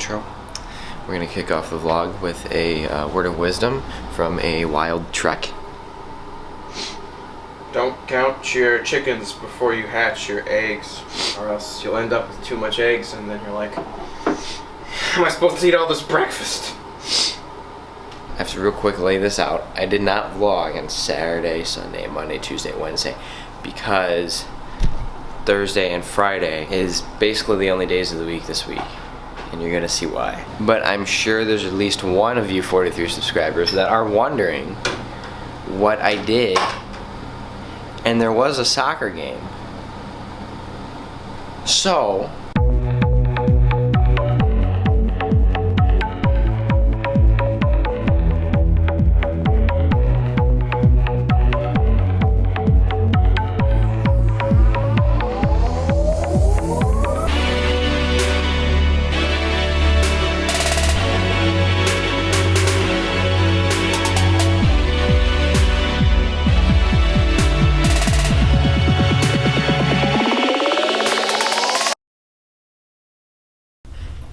intro. We're going to kick off the vlog with a word of wisdom from a wild trek. Don't count your chickens before you hatch your eggs, or else you'll end up with too much eggs, and then you're like, how am I supposed to eat all this breakfast? I have to real quick lay this out. I did not vlog on Saturday, Sunday, Monday, Tuesday, Wednesday, because Thursday and Friday is basically the only days of the week this week. And you're gonna see why. But I'm sure there's at least one of you 43 subscribers that are wondering what I did. And there was a soccer game. So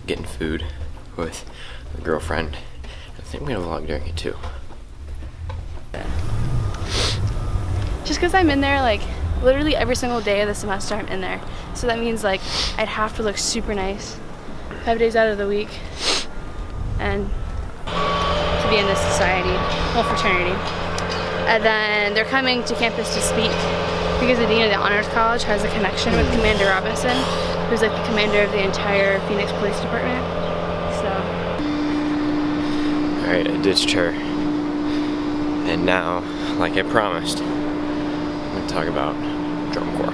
getting food with a girlfriend. I think I'm gonna vlog during it too. Just because I'm in there like literally every single day of the semester, I'm in there. So that means like I'd have to look super nice 5 days out of the week and to be in this society, well, fraternity. And then they're coming to campus to speak because the dean of the honors college has a connection with Commander Robinson, who's like the commander of the entire Phoenix Police Department. So. Alright, I ditched her. And now, like I promised, I'm gonna talk about drum corps.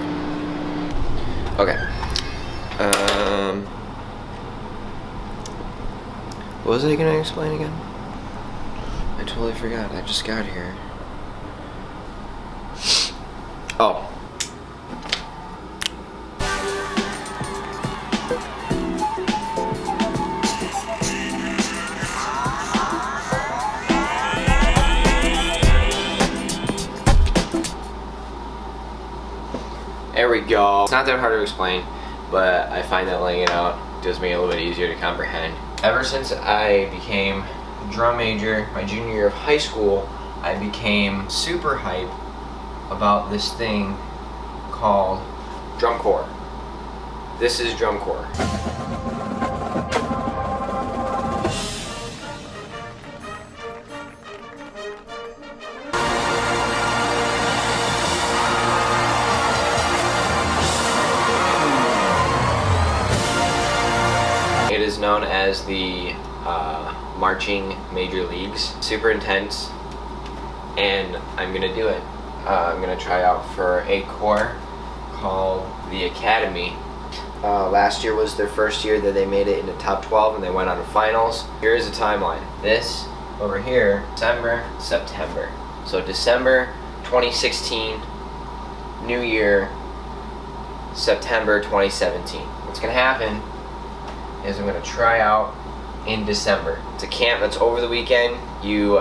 Okay. What was I gonna explain again? I totally forgot. I just got here. Oh. There we go. It's not that hard to explain, but I find that laying it out does make it a little bit easier to comprehend. Ever since I became a drum major, my junior year of high school, I became super hype about this thing called drum corps. This is drum corps. It is known as the marching major leagues. Super intense, and I'm gonna do it. I'm gonna try out for a corps called the Academy. Last year was their first year that they made it into top 12 and they went on to finals. Here's a timeline. This over here, December, September. So December 2016, New Year, September 2017. What's gonna happen is I'm gonna try out in December. It's a camp that's over the weekend. You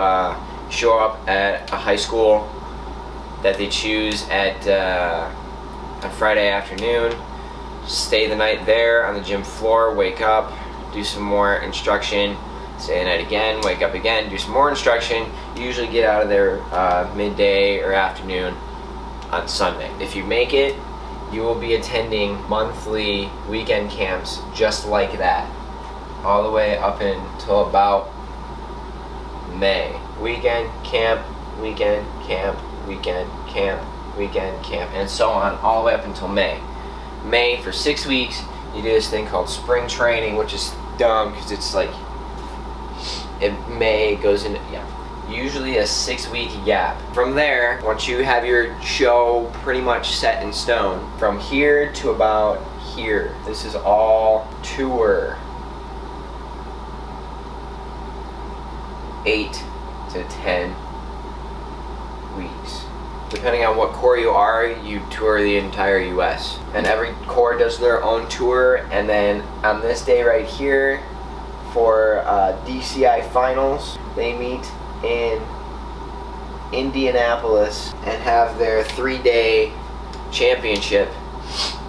show up at a high school that they choose at a Friday afternoon, stay the night there on the gym floor, wake up, do some more instruction, stay the night again, wake up again, do some more instruction. You usually get out of there midday or afternoon on Sunday. If you make it, you will be attending monthly weekend camps just like that, all the way up until about May. Weekend camp, weekend camp, weekend camp, weekend camp, and so on, all the way up until May. May, for 6 weeks, you do this thing called spring training, which is dumb because it's like, May goes into, usually a 6-week gap. From there, once you have your show pretty much set in stone, from here to about here, this is all tour. 8 to 10 weeks. Depending on what corps you are, you tour the entire US. And every corps does their own tour, and then on this day right here, for DCI finals, they meet in Indianapolis and have their 3-day championship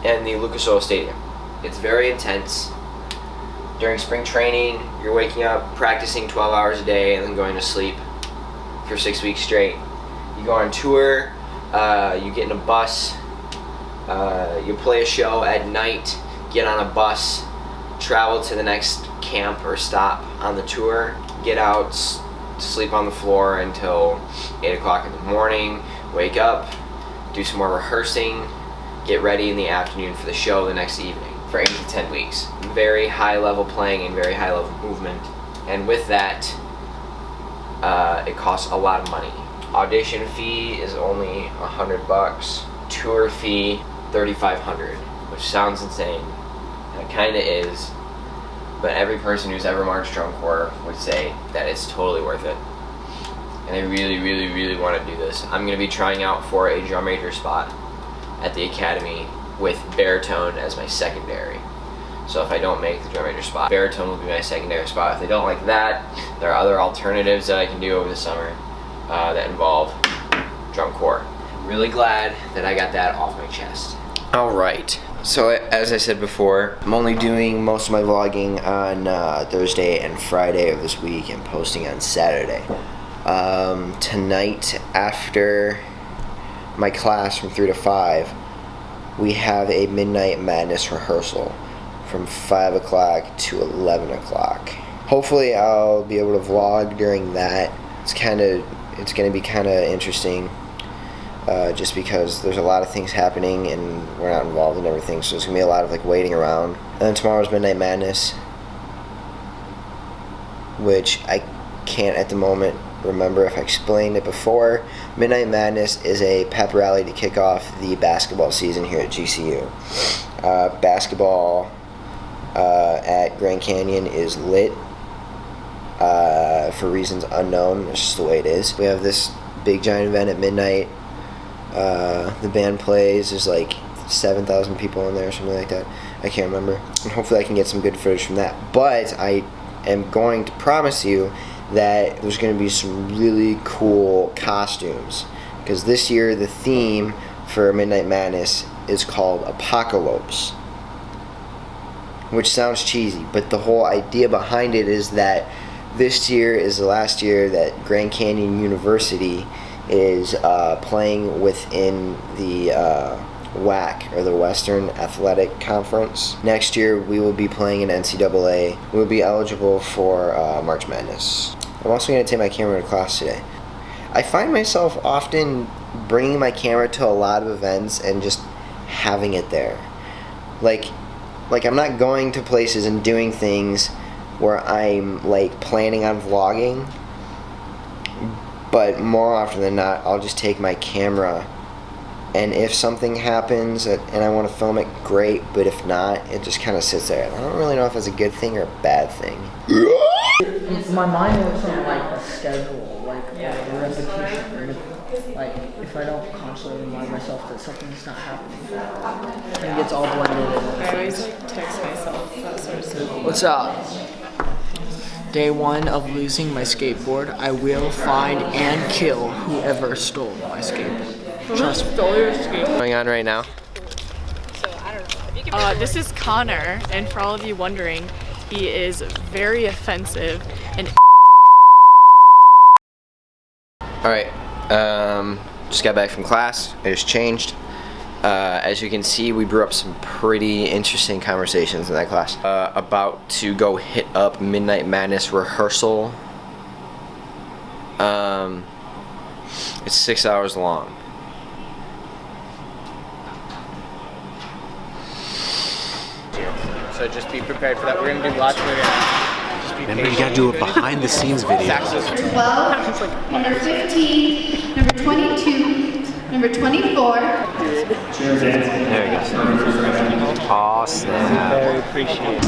in the Lucas Oil Stadium. It's very intense. During spring training, you're waking up, practicing 12 hours a day, and then going to sleep for 6 weeks straight. You go on tour, you get in a bus, you play a show at night, get on a bus, travel to the next camp or stop on the tour, get out, sleep on the floor until 8 o'clock in the morning, wake up, do some more rehearsing, get ready in the afternoon for the show the next evening for 8 to 10 weeks. Very high level playing and very high level movement. And with that, it costs a lot of money. Audition fee is only $100. Tour fee, $3,500, which sounds insane. And it kinda is, but every person who's ever marched drum corps would say that it's totally worth it. And I really, really, really want to do this. I'm gonna be trying out for a drum major spot at the academy with baritone as my secondary. So if I don't make the drum major spot, baritone will be my secondary spot. If they don't like that, there are other alternatives that I can do over the summer that involve drum corps. I'm really glad that I got that off my chest. All right. So as I said before, I'm only doing most of my vlogging on Thursday and Friday of this week and posting on Saturday. Tonight after my class from 3 to 5, we have a Midnight Madness rehearsal from 5 o'clock to 11 o'clock. Hopefully I'll be able to vlog during that. It's gonna be kinda interesting, just because there's a lot of things happening and we're not involved in everything, so there's gonna be a lot of like waiting around. And then tomorrow's Midnight Madness, which I can't at the moment remember if I explained it before. Midnight Madness is a pep rally to kick off the basketball season here at GCU. Basketball at Grand Canyon is lit for reasons unknown. It's just the way it is. We have this big giant event at midnight. The band plays. There's like 7,000 people in there or something like that. I can't remember. And hopefully I can get some good footage from that. But I am going to promise you that there's going to be some really cool costumes, because this year the theme for Midnight Madness is called Apocalypse, which sounds cheesy, but the whole idea behind it is that this year is the last year that Grand Canyon University is playing within the WAC, or the Western Athletic Conference. Next year we will be playing in NCAA. We'll be eligible for March Madness. I'm also going to take my camera to class today. I find myself often bringing my camera to a lot of events and just having it there. Like I'm not going to places and doing things where I'm like planning on vlogging, but more often than not I'll just take my camera, and if something happens and I want to film it, great, but if not, it just kind of sits there. I don't really know if it's a good thing or a bad thing. My mind works on like a schedule, like a repetition. Like if I don't constantly remind myself that something's not happening, it gets all blended in. I always like text myself that sort of stuff. What's up? Day 1 of losing my skateboard. I will find and kill whoever stole my skateboard. Trust me. Stole your skateboard. What's going on right now? This is Connor, and for all of you wondering, he is very offensive and. Alright, just got back from class. I just changed. As you can see, we brew up some pretty interesting conversations in that class. About to go hit up Midnight Madness rehearsal. It's 6 hours long. So just be prepared for that. We're gonna do lots of Remember, you gotta do a behind the scenes video. 12, number 15, number 22, number 24. There you go. Aw, snap. Very appreciate it.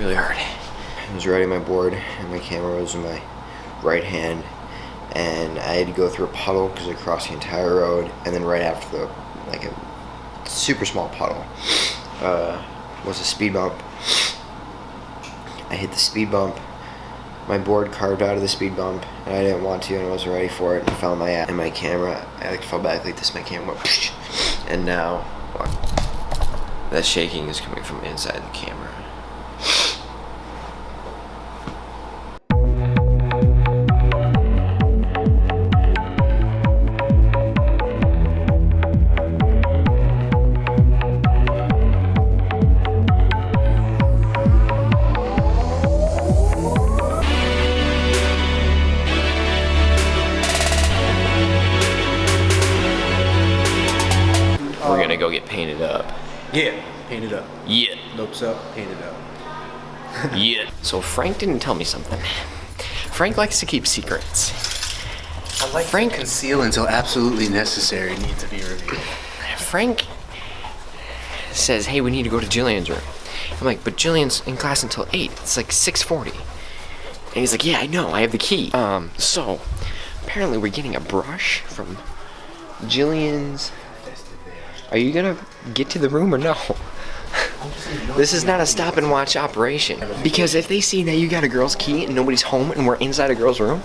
really hard. I was riding my board and my camera was in my right hand, and I had to go through a puddle because I crossed the entire road, and then right after the, like a super small puddle, was a speed bump. I hit the speed bump, my board carved out of the speed bump, and I didn't want to, and I wasn't ready for it, and I fell on my ass, and my camera, I like fell back like this, my camera went, psh, and now, that shaking is coming from inside the camera. We're gonna go get painted up. Yeah, paint it up. Yeah. Lopes up, paint it up. Yeah. So Frank didn't tell me something. Frank likes to keep secrets. I like Frank- to conceal until absolutely necessary need to be revealed. Frank says, hey, we need to go to Jillian's room. I'm like, but Jillian's in class until 8. It's like 6:40. And he's like, yeah, I know, I have the key. So apparently we're getting a brush from Jillian's. Are you gonna get to the room or no? This is not a stop and watch operation. Because if they see that you got a girl's key and nobody's home and we're inside a girl's room,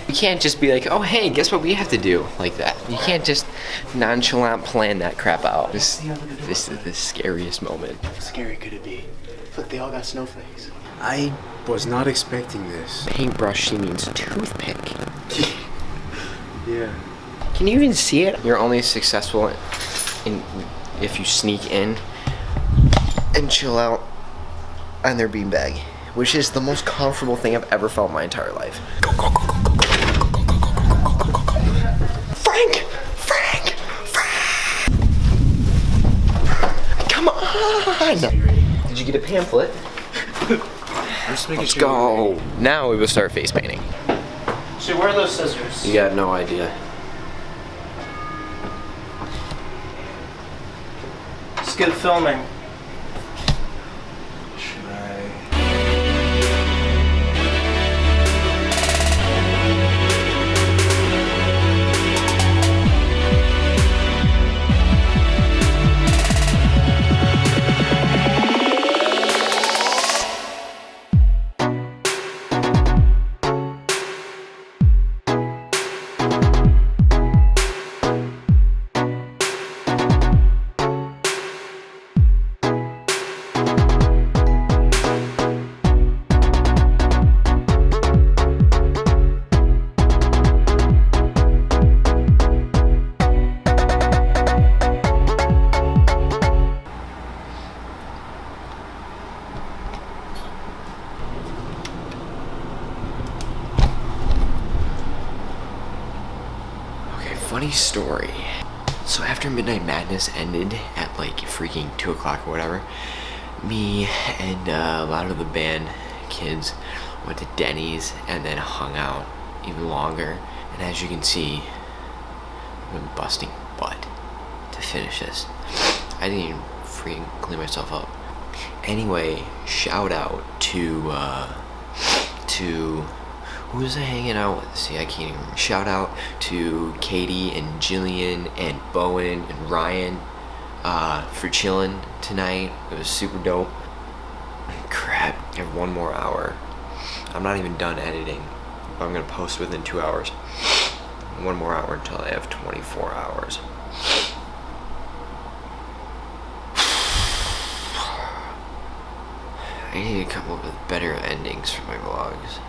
we can't just be like, oh hey, guess what we have to do like that. You can't just nonchalant plan that crap out. This is the scariest moment. How scary could it be? Look, they all got snowflakes. I was not expecting this. Paintbrush, she means toothpick. Yeah. Can you even see it? You're only successful if you sneak in and chill out on their beanbag, which is the most comfortable thing I've ever felt in my entire life. Go, go, go, go, go, go, go, go, go, go, go, go, go. Frank! Frank! Frank! Come on! Did you get a pamphlet? Let's go. Now we will start face painting. So where are those scissors? You got no idea. It's good filming. Should I? Funny story. So after Midnight Madness ended at like freaking 2 o'clock or whatever, me and a lot of the band kids went to Denny's and then hung out even longer. And as you can see, I've been busting butt to finish this. I didn't even freaking clean myself up. Anyway, shout out to who was I hanging out with? See, I can't even remember. Shout out to Katie and Jillian and Bowen and Ryan for chilling tonight. It was super dope. Crap, I have 1 more hour. I'm not even done editing. I'm gonna post within 2 hours. 1 more hour until I have 24 hours. I need to come up with better endings for my vlogs.